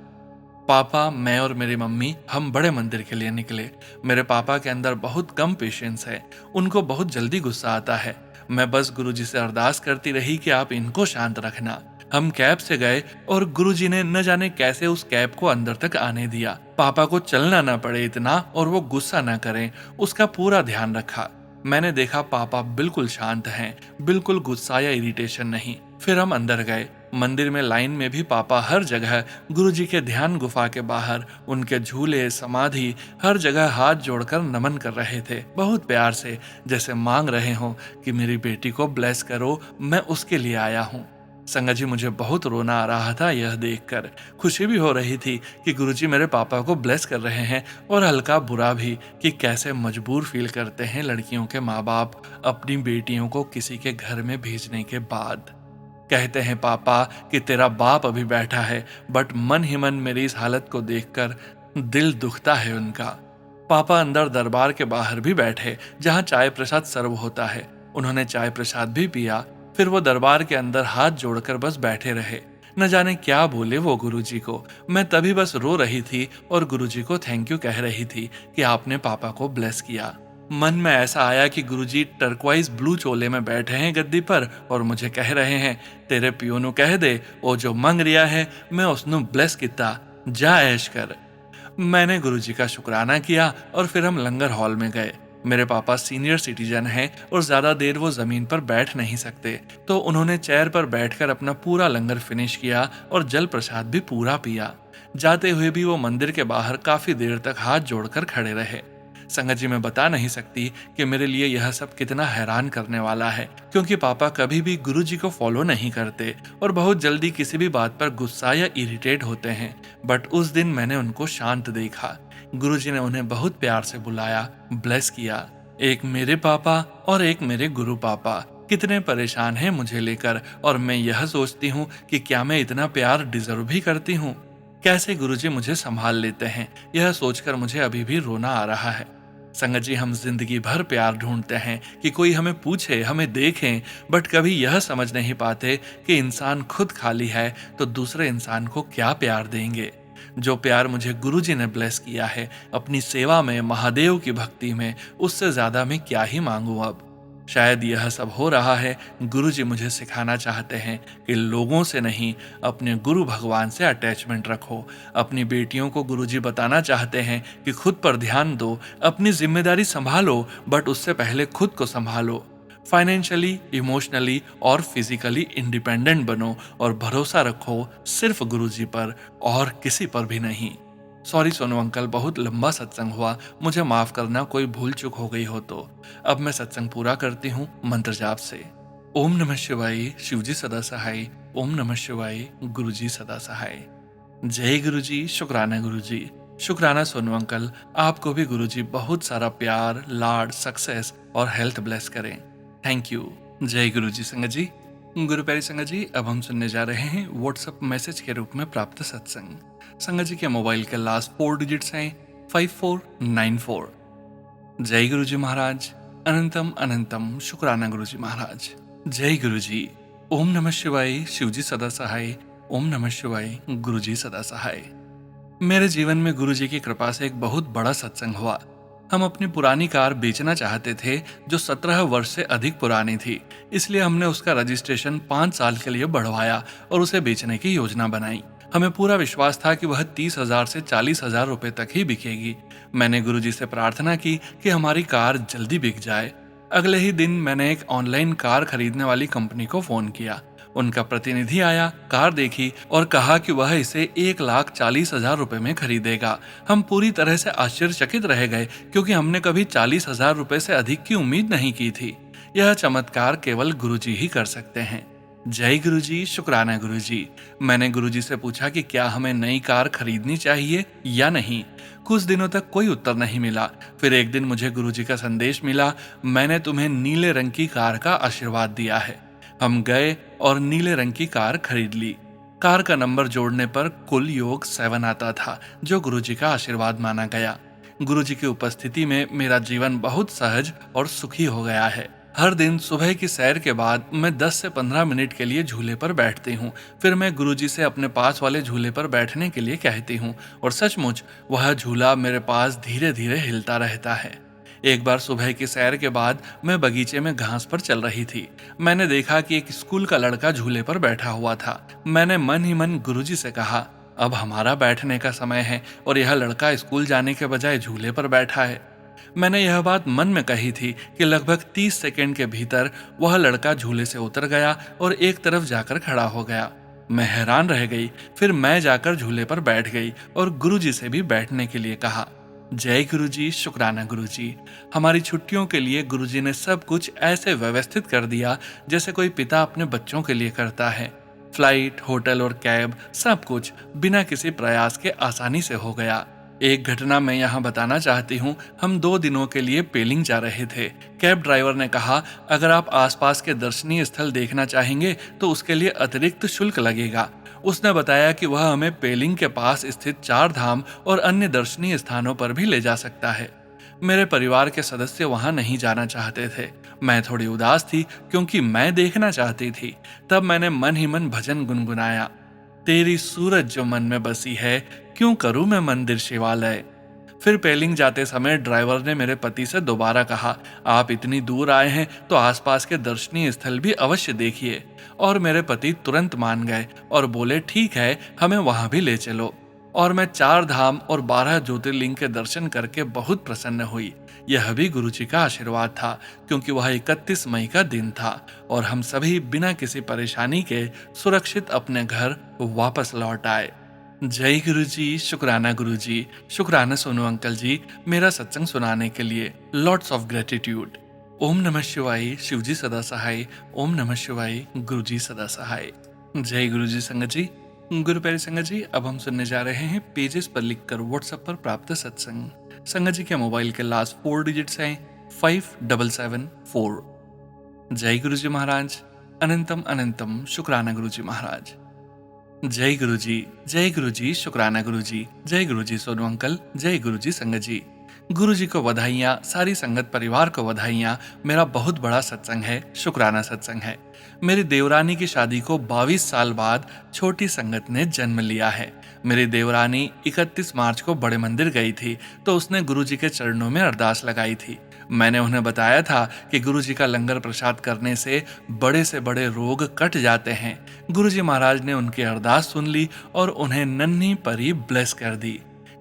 पापा, मैं और मेरी मम्मी हम बड़े मंदिर के लिए निकले। मेरे पापा के अंदर बहुत कम पेशेंस है, उनको बहुत जल्दी गुस्सा आता है। मैं बस गुरुजी से अरदास करती रही कि आप इनको शांत रखना। हम कैब से गए और गुरुजी ने न जाने कैसे उस कैब को अंदर तक आने दिया। पापा को चलना ना पड़े इतना और वो गुस्सा ना करें, उसका पूरा ध्यान रखा। मैंने देखा पापा बिल्कुल शांत हैं, बिल्कुल गुस्सा या इरिटेशन नहीं। फिर हम अंदर गए। मंदिर में लाइन में भी पापा हर जगह गुरुजी के ध्यान गुफा के बाहर उनके झूले समाधि हर जगह हाथ जोड़कर नमन कर रहे थे, बहुत प्यार से, जैसे मांग रहे हों कि मेरी बेटी को ब्लेस करो, मैं उसके लिए आया हूँ। संगत जी, मुझे बहुत रोना आ रहा था यह देखकर। खुशी भी हो रही थी कि गुरुजी मेरे पापा को ब्लेस कर रहे हैं, और हल्का बुरा भी कि कैसे मजबूर फील करते हैं लड़कियों के माँ बाप अपनी बेटियों को किसी के घर में भेजने के बाद। कहते हैं पापा कि तेरा बाप अभी बैठा है, बट मन ही मन मेरी इस हालत को देखकर दिल दुखता है उनका। पापा अंदर दरबार के बाहर भी बैठे, जहां चाय प्रसाद सर्व होता है। उन्होंने चाय प्रसाद भी पिया। फिर वो दरबार के अंदर हाथ जोड़कर बस बैठे रहे। न जाने क्या बोले वो गुरुजी को। मैं तभी बस रो रही थी और गुरुजी को थैंक यू कह रही थी कि आपने पापा को ब्लेस किया। मन में ऐसा आया कि गुरुजी टर्क्वाइज ब्लू चोले में बैठे हैं गद्दी पर और मुझे कह रहे हैं, तेरे पियो नु कह दे वो जो मंग रिया है मैं उसनु ब्लेस किता, जा ऐश कर। मैंने गुरुजी का शुक्राना किया और फिर हम लंगर हॉल में गए। मेरे पापा सीनियर सिटीजन हैं और ज्यादा देर वो जमीन पर बैठ नहीं सकते, तो उन्होंने चेयर पर बैठकर अपना पूरा लंगर फिनिश किया और जल प्रसाद भी पूरा पिया। जाते हुए भी वो मंदिर के बाहर काफी देर तक हाथ जोड़कर खड़े रहे। संगत जी, मैं बता नहीं सकती कि मेरे लिए यह सब कितना हैरान करने वाला है, क्योंकि पापा कभी भी गुरुजी को फॉलो नहीं करते और बहुत जल्दी किसी भी बात पर गुस्सा या इरिटेट होते हैं। बट उस दिन मैंने उनको शांत देखा। गुरुजी ने उन्हें बहुत प्यार से बुलाया, ब्लेस किया। एक मेरे पापा और एक मेरे गुरु पापा कितने परेशान हैं मुझे लेकर, और मैं यह सोचती हूँ कि क्या मैं इतना प्यार डिजर्व भी करती हूँ। कैसे गुरुजी मुझे संभाल लेते हैं, यह सोचकर मुझे अभी भी रोना आ रहा है। संगत जी, हम जिंदगी भर प्यार ढूंढते हैं कि कोई हमें पूछे, हमें देखें, बट कभी यह समझ नहीं पाते कि इंसान खुद खाली है तो दूसरे इंसान को क्या प्यार देंगे। जो प्यार मुझे गुरुजी ने ब्लेस किया है अपनी सेवा में, महादेव की भक्ति में, उससे ज्यादा मैं क्या ही मांगू अब। शायद यह सब हो रहा है, गुरुजी मुझे सिखाना चाहते हैं कि लोगों से नहीं, अपने गुरु भगवान से अटैचमेंट रखो। अपनी बेटियों को गुरुजी बताना चाहते हैं कि खुद पर ध्यान दो, अपनी जिम्मेदारी संभालो, बट उससे पहले खुद को संभालो। फाइनेंशियली, इमोशनली और फिजिकली इंडिपेंडेंट बनो और भरोसा रखो सिर्फ गुरुजी पर और किसी पर भी नहीं। सॉरी सोनू अंकल, बहुत लंबा सत्संग हुआ, मुझे माफ करना कोई भूल चूक हो गई हो तो। अब मैं सत्संग पूरा करती हूँ मंत्र जाप से। ओम नमः शिवाय, शिवजी सदा सहाय। ओम नमः शिवाय, गुरुजी सदा सहाय। जय गुरुजी, शुक्राना गुरुजी। शुक्राना सोनू अंकल, आपको भी गुरुजी बहुत सारा प्यार, लाड, सक्सेस और हेल्थ ब्लेस करें। Thank you. जय गुरुजी। संगत जी, गुरु प्यारी संगत जी, अब हम सुनने जा रहे हैं व्हाट्सएप मैसेज के रूप में प्राप्त सत्संग। संगत जी के मोबाइल के लास्ट 4 डिजिट्स हैं 5494। जय गुरुजी महाराज। अनंतम अनंतम शुक्राना गुरुजी महाराज। जय गुरुजी। ओम नमः शिवाय, शिवजी सदा सहाय। ओम नमः शिवाय, गुरुजी सदा सहाय। मेरे जीवन में गुरुजी की कृपा से एक बहुत बड़ा सत्संग हुआ। हम अपनी पुरानी कार बेचना चाहते थे जो 17 वर्ष से अधिक पुरानी थी, इसलिए हमने उसका रजिस्ट्रेशन 5 साल के लिए बढ़वाया और उसे बेचने की योजना बनाई। हमें पूरा विश्वास था कि वह 30,000 से 40,000 रुपए तक ही बिकेगी। मैंने गुरुजी से प्रार्थना की कि हमारी कार जल्दी बिक जाए। अगले ही दिन मैंने एक ऑनलाइन कार खरीदने वाली कंपनी को फोन किया। उनका प्रतिनिधि आया, कार देखी और कहा कि वह इसे 1,40,000 रुपए में खरीदेगा। हम पूरी तरह से आश्चर्यचकित रह गए, क्योंकि हमने कभी 40,000 रुपए से अधिक की उम्मीद नहीं की थी। यह चमत्कार केवल गुरुजी ही कर सकते हैं। जय गुरुजी, शुक्राना गुरुजी। मैंने गुरुजी से पूछा कि क्या हमें नई कार खरीदनी चाहिए या नहीं। कुछ दिनों तक कोई उत्तर नहीं मिला। फिर एक दिन मुझे गुरुजी का संदेश मिला, मैंने तुम्हें नीले रंग की कार का आशीर्वाद दिया है। हम गए और नीले रंग की कार खरीद ली। कार का नंबर जोड़ने पर कुल योग 7 आता था, जो गुरुजी का आशीर्वाद माना गया। गुरुजी की उपस्थिति में मेरा जीवन बहुत सहज और सुखी हो गया है। हर दिन सुबह की सैर के बाद मैं 10 से 15 मिनट के लिए झूले पर बैठती हूँ। फिर मैं गुरुजी से अपने पास वाले झूले पर बैठने के लिए कहती हूँ और सचमुच वह झूला मेरे पास धीरे धीरे हिलता रहता है। एक बार सुबह की सैर के बाद मैं बगीचे में घास पर चल रही थी। मैंने देखा कि एक स्कूल का लड़का झूले पर बैठा हुआ था। मैंने मन ही मन गुरुजी से कहा, अब हमारा बैठने का समय है और यह लड़का स्कूल जाने के बजाय झूले पर बैठा है। मैंने यह बात मन में कही थी कि लगभग 30 सेकंड के भीतर वह लड़का झूले से उतर गया और एक तरफ जाकर खड़ा हो गया। मैं हैरान रह गई। फिर मैं जाकर झूले पर बैठ गई और गुरुजी से भी बैठने के लिए कहा। जय गुरुजी, शुक्राना गुरुजी। हमारी छुट्टियों के लिए गुरुजी ने सब कुछ ऐसे व्यवस्थित कर दिया जैसे कोई पिता अपने बच्चों के लिए करता है। फ्लाइट, होटल और कैब, सब कुछ बिना किसी प्रयास के आसानी से हो गया। एक घटना मैं यहाँ बताना चाहती हूँ। हम 2 दिनों के लिए पेलिंग जा रहे थे। कैब ड्राइवर ने कहा, अगर आप आसपास के दर्शनीय स्थल देखना चाहेंगे तो उसके लिए अतिरिक्त शुल्क लगेगा। उसने बताया कि वह हमें पेलिंग के पास स्थित 4 धाम और अन्य दर्शनीय स्थानों पर भी ले जा सकता है। मेरे परिवार के सदस्य वहां नहीं जाना चाहते थे। मैं थोड़ी उदास थी क्योंकि मैं देखना चाहती थी। तब मैंने मन ही मन भजन गुनगुनाया। तेरी सूरत जो मन में बसी है, क्यों करूं मैं मंदिर शिवालय। फिर पेलिंग जाते समय ड्राइवर ने मेरे पति से दोबारा कहा, आप इतनी दूर आए हैं तो आसपास के दर्शनीय स्थल भी अवश्य देखिए। और मेरे पति तुरंत मान गए और बोले, ठीक है, हमें वहां भी ले चलो। और मैं 4 धाम और 12 ज्योतिर्लिंग के दर्शन करके बहुत प्रसन्न हुई। यह भी गुरुजी का आशीर्वाद था क्योंकि वह 31 मई का दिन था और हम सभी बिना किसी परेशानी के सुरक्षित अपने घर वापस लौट आए। जय गुरुजी, शुक्राना गुरुजी, शुक्राना सोनू अंकल जी, मेरा सत्संग सुनाने के लिए। Lots of gratitude. ओम नमः शिवाय, शिवजी सदा सहाय। ओम नमः शिवाय, गुरुजी सदा सहाय। जय गुरुजी संगत जी। गुरु प्यारे संगत जी, अब हम सुनने जा रहे हैं पेजेस पर लिखकर व्हाट्सएप पर प्राप्त सत्संग। संगत जी के मोबाइल के लास्ट 4 डिजिट्स हैं 5774। जय गुरुजी महाराज। अनंतम अनंतम शुक्राना गुरुजी महाराज। जय गुरुजी, जय गुरुजी, शुक्राना गुरुजी, जय गुरुजी सोनू अंकल, जय गुरुजी संगत जी। गुरुजी को बधाइयाँ, सारी संगत परिवार को बधाइयाँ। मेरा बहुत बड़ा सत्संग है, शुक्राना सत्संग है। मेरी देवरानी की शादी को 22 साल बाद छोटी संगत ने जन्म लिया है। मेरी देवरानी 31 मार्च को बड़े मंदिर गई थी तो उसने गुरुजी के चरणों में अरदास लगाई थी। मैंने उन्हें बताया था कि गुरुजी का लंगर प्रसाद करने से बड़े रोग कट जाते हैं। गुरुजी महाराज ने उनकी अरदास सुन ली और उन्हें नन्ही परी ब्लेस कर दी।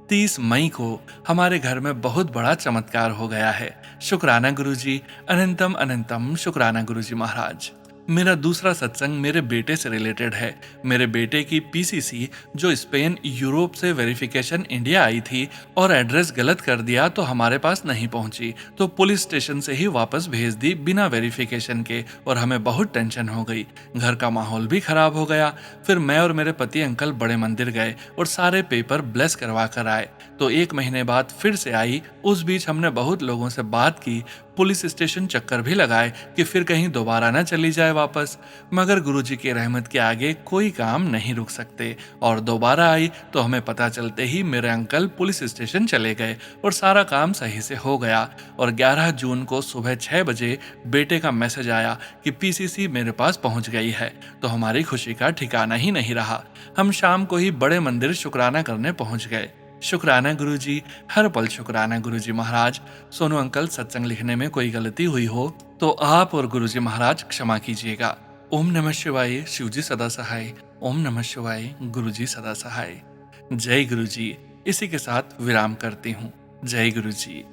30 मई को हमारे घर में बहुत बड़ा चमत्कार हो गया है। शुक्राना गुरुजी, अनंतम अनंतम शुक्राना गुरुजी महाराज। मेरा दूसरा सत्संग मेरे बेटे से रिलेटेड है। मेरे बेटे की पीसीसी जो स्पेन यूरोप से वेरिफिकेशन इंडिया आई थी और एड्रेस गलत कर दिया तो हमारे पास नहीं पहुंची, तो पुलिस स्टेशन से ही वापस भेज दी बिना वेरिफिकेशन के और हमें बहुत टेंशन हो गई। घर का माहौल भी खराब हो गया। फिर मैं और मेरे पति अंकल बड़े मंदिर गए और सारे पेपर ब्लेस करवा कर आए। तो 1 महीने बाद फिर से आई। उस बीच हमने बहुत लोगों से बात की, पुलिस स्टेशन चक्कर भी लगाए कि फिर कहीं दोबारा ना चली जाए वापस, मगर गुरुजी की रहमत के आगे कोई काम नहीं रुक सकते। और दोबारा आई तो हमें पता चलते ही मेरे अंकल पुलिस स्टेशन चले गए और सारा काम सही से हो गया। और 11 जून को सुबह 6 बजे बेटे का मैसेज आया कि पीसीसी मेरे पास पहुंच गई है। तो हमारी खुशी का ठिकाना ही नहीं रहा। हम शाम को ही बड़े मंदिर शुक्राना करने पहुंच गए। शुक्राना गुरुजी, हर पल शुक्राना गुरुजी महाराज। सोनू अंकल, सत्संग लिखने में कोई गलती हुई हो तो आप और गुरुजी महाराज क्षमा कीजिएगा। ओम नमः शिवाय, शिवजी सदा सहाय। ओम नमः शिवाय, गुरुजी सदा सहाय। जय गुरुजी। इसी के साथ विराम करती हूँ। जय गुरुजी।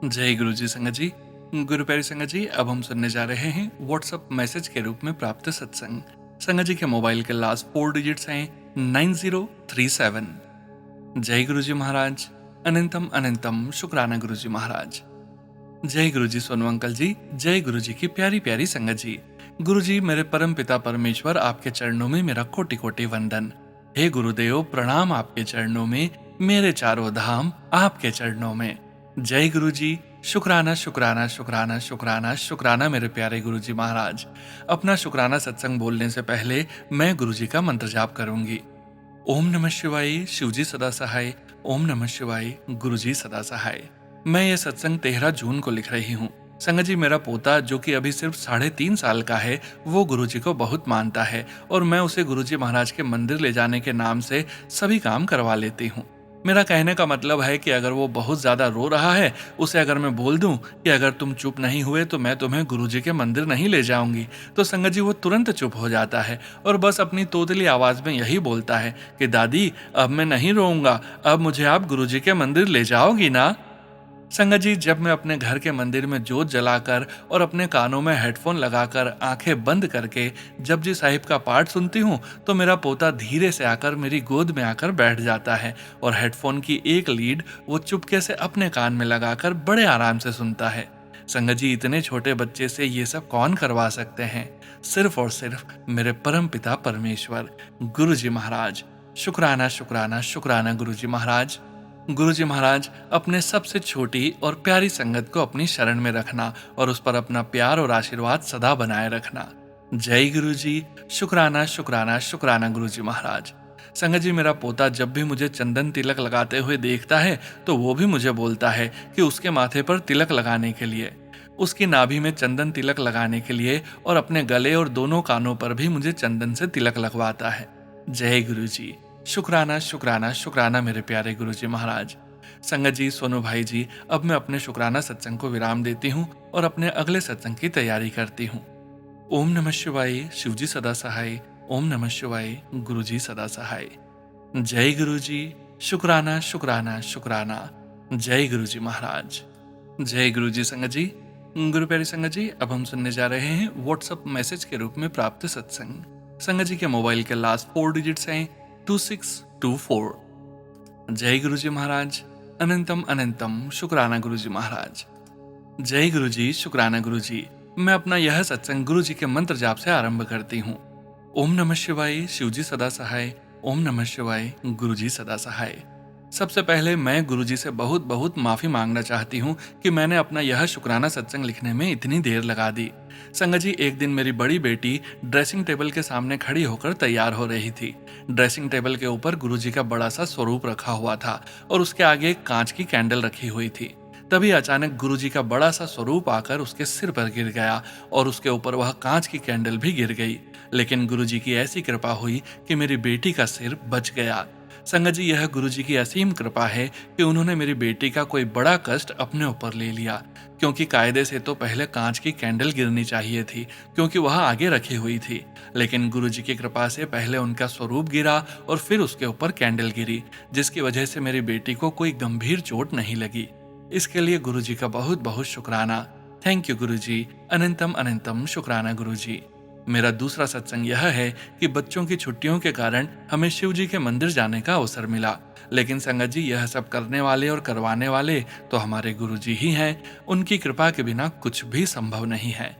जय गुरुजी संगत जी। गुरु प्यारी संगत जी, अब हम सुनने जा रहे हैं व्हाट्सएप मैसेज के रूप में प्राप्त सत्संग। संगत जी के मोबाइल के लास्ट 4 डिजिट्स हैं 9037। जय गुरुजी महाराज। अनंतम अनंतम शुक्राना गुरुजी महाराज। जय गुरुजी सोनू अंकल जी, जय गुरुजी की प्यारी प्यारी संगत जी। गुरुजी, मेरे परम पिता परमेश्वर, आपके चरणों में मेरा कोटि कोटि वंदन। हे गुरुदेव, प्रणाम आपके चरणों में, मेरे चारों धाम आपके चरणों में। जय गुरुजी। शुक्राना शुक्राना शुक्राना शुक्राना शुक्राना मेरे प्यारे गुरुजी महाराज। अपना शुक्राना सत्संग बोलने से पहले मैं गुरुजी का मंत्र जाप करूंगी। ओम नमः शिवाय, शिवजी सदा सहाय। ओम नमः शिवाय, गुरुजी सदा सहाय। मैं ये सत्संग 13 जून को लिख रही हूँ। संगत जी, मेरा पोता जो कि अभी सिर्फ 3.5 साल का है, वो गुरुजी को बहुत मानता है और मैं उसे गुरुजी महाराज के मंदिर ले जाने के नाम से सभी काम करवा लेती हूँ। मेरा कहने का मतलब है कि अगर वो बहुत ज्यादा रो रहा है, उसे अगर मैं बोल दूं कि अगर तुम चुप नहीं हुए तो मैं तुम्हें गुरुजी के मंदिर नहीं ले जाऊंगी, तो संगत जी वो तुरंत चुप हो जाता है और बस अपनी तोतली आवाज में यही बोलता है कि दादी, अब मैं नहीं रोऊंगा, अब मुझे आप गुरुजी के मंदिर ले जाओगी ना। संगत जी, जब मैं अपने घर के मंदिर में जोत जलाकर और अपने कानों में हेडफोन लगाकर आंखें बंद करके जपजी साहिब का पाठ सुनती हूँ तो मेरा पोता धीरे से आकर मेरी गोद में आकर बैठ जाता है और हेडफोन की एक लीड वो चुपके से अपने कान में लगाकर बड़े आराम से सुनता है। संगत जी, इतने छोटे बच्चे से ये सब कौन करवा सकते हैं? सिर्फ और सिर्फ मेरे परम पिता परमेश्वर गुरु जी महाराज। शुक्राना शुक्राना शुक्राना गुरु जी महाराज। गुरु जी महाराज, अपने सबसे छोटी और प्यारी संगत को अपनी शरण में रखना और उस पर अपना प्यार और आशीर्वाद सदा बनाए रखना। जय गुरु जी। शुक्राना शुक्राना शुक्राना गुरु जी महाराज। संगत जी, मेरा पोता जब भी मुझे चंदन तिलक लगाते हुए देखता है तो वो भी मुझे बोलता है कि उसके माथे पर तिलक लगाने के लिए, उसकी नाभि में चंदन तिलक लगाने के लिए और अपने गले और दोनों कानों पर भी मुझे चंदन से तिलक लगवाता है। जय गुरु जी। शुक्राना शुक्राना शुक्राना मेरे प्यारे गुरु जी महाराज। संगत जी, सोनू भाई जी, अब मैं अपने शुक्राना सत्संग को विराम देती हूँ और अपने अगले सत्संग की तैयारी करती हूँ। ओम नमः शिवाय। शिवजी सदा सहाय। ओम नमः शिवाय। गुरु जी सदा सहाय। जय गुरु जी। शुक्राना शुक्राना शुक्राना। जय गुरु जी महाराज। जय गुरु जी। संगत जी, गुरु प्यारी संगत जी, अब हम सुनने जा रहे हैं व्हाट्सएप मैसेज के रूप में प्राप्त सत्संग। संगत जी के मोबाइल के लास्ट 4 डिजिट्स हैं 2624। जय गुरु जी महाराज। अनंतम अनंतम शुक्राना गुरु जी महाराज। जय गुरु जी। शुक्राना गुरु जी। मैं अपना यह सत्संग गुरु जी के मंत्र जाप से आरंभ करती हूँ। ओम नमः शिवाय। शिवजी सदा सहाय। ओम नमः शिवाय। गुरु जी सदा सहाय। सबसे पहले मैं गुरु जी से बहुत बहुत माफी मांगना चाहती हूँ कि मैंने अपना यह शुक्राना सत्संग लिखने में इतनी देर लगा दी। संगत जी, एक दिन मेरी बड़ी बेटी ड्रेसिंग टेबल के सामने खड़ी होकर तैयार हो रही थी। ड्रेसिंग टेबल के ऊपर गुरु जी का बड़ा सा स्वरूप रखा हुआ था और उसके आगे एक कांच की कैंडल रखी हुई थी। तभी अचानक गुरु जी का बड़ा सा स्वरूप आकर उसके सिर पर गिर गया और उसके ऊपर वह कांच की कैंडल भी गिर गई। लेकिन गुरु जी की ऐसी कृपा हुई कि मेरी बेटी का सिर बच गया। संगत जी, यह गुरु जी की असीम कृपा है कि उन्होंने मेरी बेटी का कोई बड़ा कष्ट अपने ऊपर ले लिया, क्योंकि कायदे से तो पहले कांच की कैंडल गिरनी चाहिए थी क्योंकि वह आगे रखी हुई थी। लेकिन गुरु जी की कृपा से पहले उनका स्वरूप गिरा और फिर उसके ऊपर कैंडल गिरी, जिसकी वजह से मेरी बेटी को कोई गंभीर चोट नहीं लगी। इसके लिए गुरु जी का बहुत बहुत शुक्राना। थैंक यू गुरु जी। अनंतम अनंतम शुक्राना गुरु जी। मेरा दूसरा सत्संग यह है कि बच्चों की छुट्टियों के कारण हमें शिव जी के मंदिर जाने का अवसर मिला, लेकिन संगत जी, यह सब करने वाले और करवाने वाले तो हमारे गुरु जी ही हैं। उनकी कृपा के बिना कुछ भी संभव नहीं है।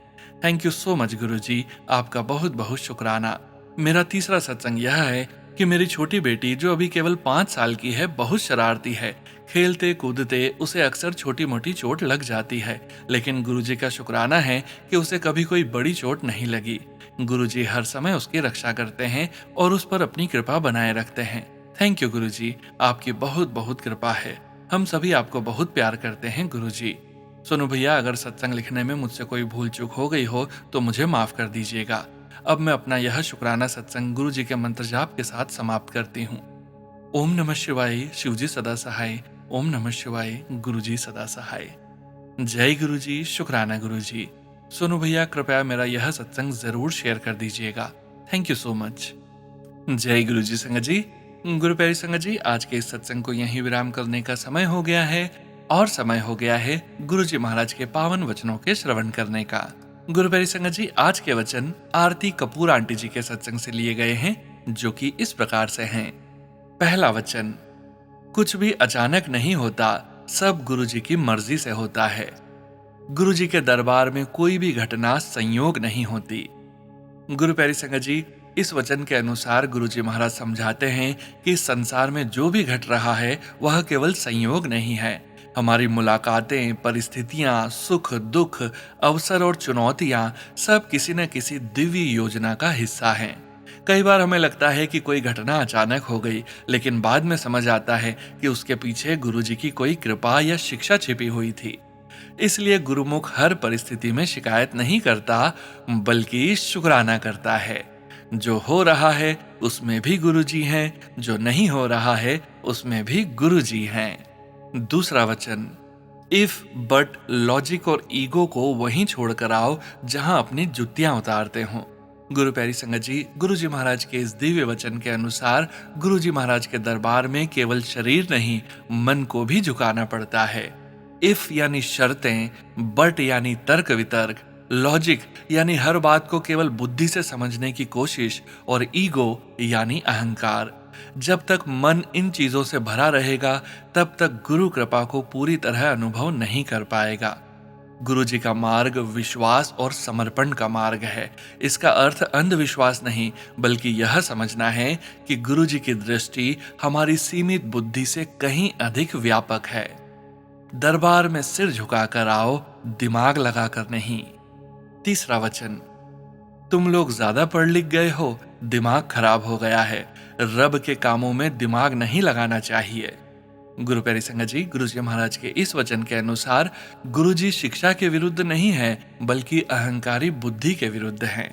थैंक यू सो मच गुरु जी, आपका बहुत बहुत शुक्राना। मेरा तीसरा सत्संग यह है कि मेरी छोटी बेटी, जो अभी केवल 5 साल की है, बहुत शरारती है। खेलते कूदते उसे अक्सर छोटी मोटी चोट लग जाती है, लेकिन गुरुजी का शुक्राना है कि उसे कभी कोई बड़ी चोट नहीं लगी। गुरुजी हर समय उसकी रक्षा करते हैं और उस पर अपनी कृपा बनाए रखते हैं। थैंक यू गुरुजी, आपकी बहुत बहुत कृपा है। हम सभी आपको बहुत प्यार करते हैं गुरुजी। सोनू भैया, अगर सत्संग लिखने में मुझसे कोई भूल चूक हो गई हो तो मुझे माफ कर दीजिएगा। अब मैं अपना यह शुक्राना सत्संग गुरु जी के मंत्र जाप के साथ समाप्त करती हूँ। ओम नमः शिवाय। शिवजी सदा सहाय। ओम नमः शिवाय। गुरु जी सदा सहाय। जय गुरु जी। शुक्राना गुरु जी। सोनू भैया, कृपया मेरा यह सत्संग जरूर शेयर कर दीजिएगा। Thank you so much. जय गुरु जी। संगत जी, गुरु प्यारी संगत जी, आज के इस सत्संग को यहीं विराम करने का समय हो गया है और समय हो गया है गुरु जी महाराज के पावन वचनों के श्रवण करने का। गुरु प्यारी संगत जी, आज के वचन आरती कपूर आंटी जी के सत्संग से लिए गए हैं, जो कि इस प्रकार से हैं। पहला वचन, कुछ भी अचानक नहीं होता, सब गुरु जी की मर्जी से होता है। गुरु जी के दरबार में कोई भी घटना संयोग नहीं होती। गुरु प्यारी संगत जी, इस वचन के अनुसार गुरु जी महाराज समझाते हैं कि इस संसार में जो भी घट रहा है वह केवल संयोग नहीं है। हमारी मुलाकातें, परिस्थितियां, सुख दुख, अवसर और चुनौतियां सब किसी न किसी दिव्य योजना का हिस्सा हैं। कई बार हमें लगता है कि कोई घटना अचानक हो गई, लेकिन बाद में समझ आता है कि उसके पीछे गुरु जी की कोई कृपा या शिक्षा छिपी हुई थी। इसलिए गुरुमुख हर परिस्थिति में शिकायत नहीं करता, बल्कि शुक्राना करता है। जो हो रहा है उसमें भी गुरु जी हैं, जो नहीं हो रहा है उसमें भी गुरु जी हैं। दूसरा वचन, इफ बट लॉजिक और ईगो को वहीं छोड़कर आओ जहां अपनी जुतियां उतारते हो। गुरु प्यारी संगत जी, गुरु जी महाराज के इस दिव्य वचन के अनुसार गुरु जी महाराज के दरबार में केवल शरीर नहीं, मन को भी झुकाना पड़ता है। इफ यानी शर्तें, बट यानी तर्क वितर्क, लॉजिक यानी हर बात को केवल बुद्धि से समझने की कोशिश, और ईगो यानी अहंकार। जब तक मन इन चीजों से भरा रहेगा तब तक गुरु कृपा को पूरी तरह अनुभव नहीं कर पाएगा। गुरु जी का मार्ग विश्वास और समर्पण का मार्ग है। इसका अर्थ अंधविश्वास नहीं, बल्कि यह समझना है कि गुरु जी की दृष्टि हमारी सीमित बुद्धि से कहीं अधिक व्यापक है। दरबार में सिर झुकाकर आओ, दिमाग लगाकर नहीं। तीसरा वचन, तुम लोग ज्यादा पढ़ लिख गए हो, दिमाग खराब हो गया है। रब के कामों में दिमाग नहीं लगाना चाहिए। गुरु प्यारी संगत जी, गुरु जी महाराज के इस वचन के अनुसार गुरु जी शिक्षा के विरुद्ध नहीं है, बल्कि अहंकारी बुद्धि के विरुद्ध हैं।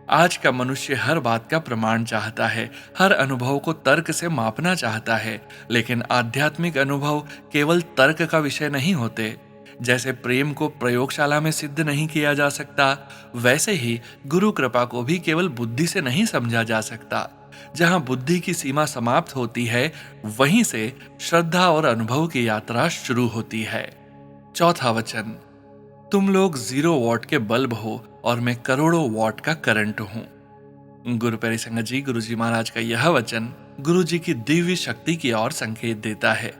आज का मनुष्य हर बात का प्रमाण चाहता है, हर अनुभव को तर्क से मापना चाहता है, लेकिन आध्यात्मिक अनुभव केवल तर्क का विषय नहीं होते। जैसे प्रेम को प्रयोगशाला में सिद्ध नहीं किया जा सकता, वैसे ही गुरु कृपा को भी केवल बुद्धि से नहीं समझा जा सकता। जहां बुद्धि की सीमा समाप्त होती है, वहीं से श्रद्धा और अनुभव की यात्रा शुरू होती है। चौथा वचन, तुम लोग 0 वॉट के बल्ब हो और मैं करोड़ों वॉट का करंट हूं। गुरु प्यारी संगत जी, गुरु जी महाराज का यह वचन गुरु जी की दिव्य शक्ति की ओर संकेत देता है।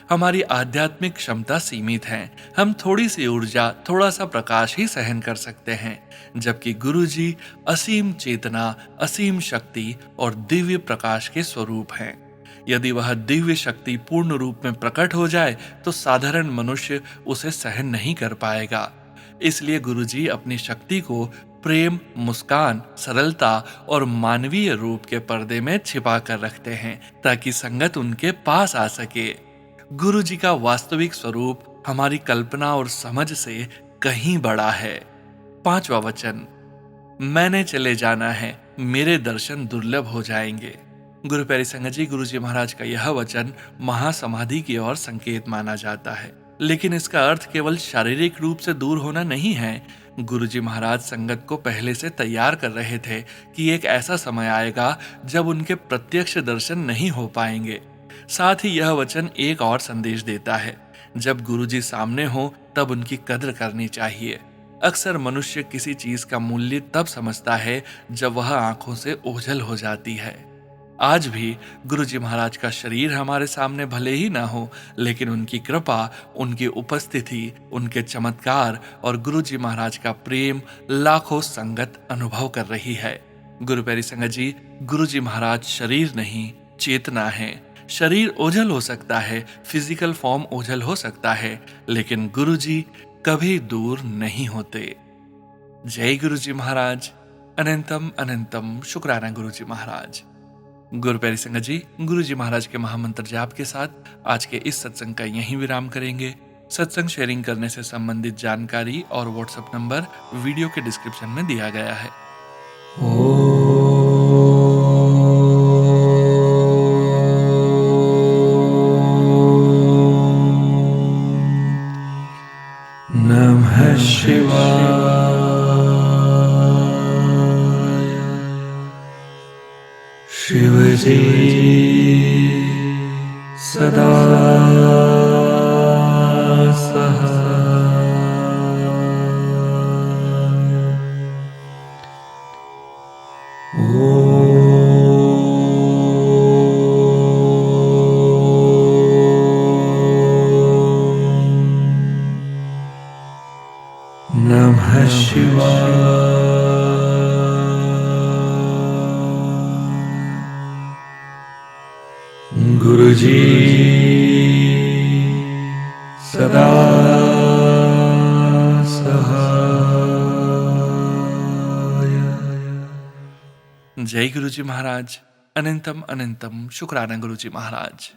हमारी आध्यात्मिक क्षमता सीमित है, हम थोड़ी सी ऊर्जा, थोड़ा सा प्रकाश ही सहन कर सकते हैं, जबकि गुरु जी असीम चेतना, असीम शक्ति और दिव्य प्रकाश के स्वरूप हैं। यदि वह दिव्य शक्ति पूर्ण रूप में प्रकट हो जाए तो साधारण मनुष्य उसे सहन नहीं कर पाएगा। इसलिए गुरु जी अपनी शक्ति को प्रेम, मुस्कान, सरलता और मानवीय रूप के पर्दे में छिपा कर रखते हैं, ताकि संगत उनके पास आ सके। गुरु जी का वास्तविक स्वरूप हमारी कल्पना और समझ से कहीं बड़ा है। पांचवा वचन, मैंने चले जाना है, मेरे दर्शन दुर्लभ हो जाएंगे। गुरु प्यारी संगत जी, गुरु जी महाराज का यह वचन महासमाधि की ओर संकेत माना जाता है, लेकिन इसका अर्थ केवल शारीरिक रूप से दूर होना नहीं है। गुरु जी महाराज संगत को पहले से तैयार कर रहे थे कि एक ऐसा समय आएगा जब उनके प्रत्यक्ष दर्शन नहीं हो पाएंगे। साथ ही यह वचन एक और संदेश देता है, जब गुरुजी सामने हो तब उनकी कद्र करनी चाहिए। अक्सर मनुष्य किसी चीज का मूल्य तब समझता है जब वह आंखों से ओझल हो जाती है। आज भी गुरुजी महाराज का शरीर हमारे सामने भले ही ना हो, लेकिन उनकी कृपा, उनकी उपस्थिति, उनके चमत्कार और गुरुजी महाराज का प्रेम लाखों संगत अनुभव कर रही है। गुरु प्यारी संगत जी, गुरुजी महाराज शरीर नहीं, चेतना है। शरीर ओझल हो सकता है, फिजिकल फॉर्म ओझल हो सकता है, लेकिन गुरुजी कभी दूर नहीं होते। जय गुरुजी महाराज। अनंतम अनंतम शुक्राना गुरुजी महाराज। गुरु प्यारी संगत जी, गुरुजी महाराज के महामंत्र जाप के साथ आज के इस सत्संग का यहीं विराम करेंगे। सत्संग शेयरिंग करने से संबंधित जानकारी और व्हाट्सएप नंबर वीडियो के डिस्क्रिप्शन में दिया गया है। नमः शिवाय। शिवजी सदा नमः शिवाय। गुरुजी सदा सहाय। जय गुरुजी महाराज। अनंतम अनंतम शुक्राना गुरुजी महाराज।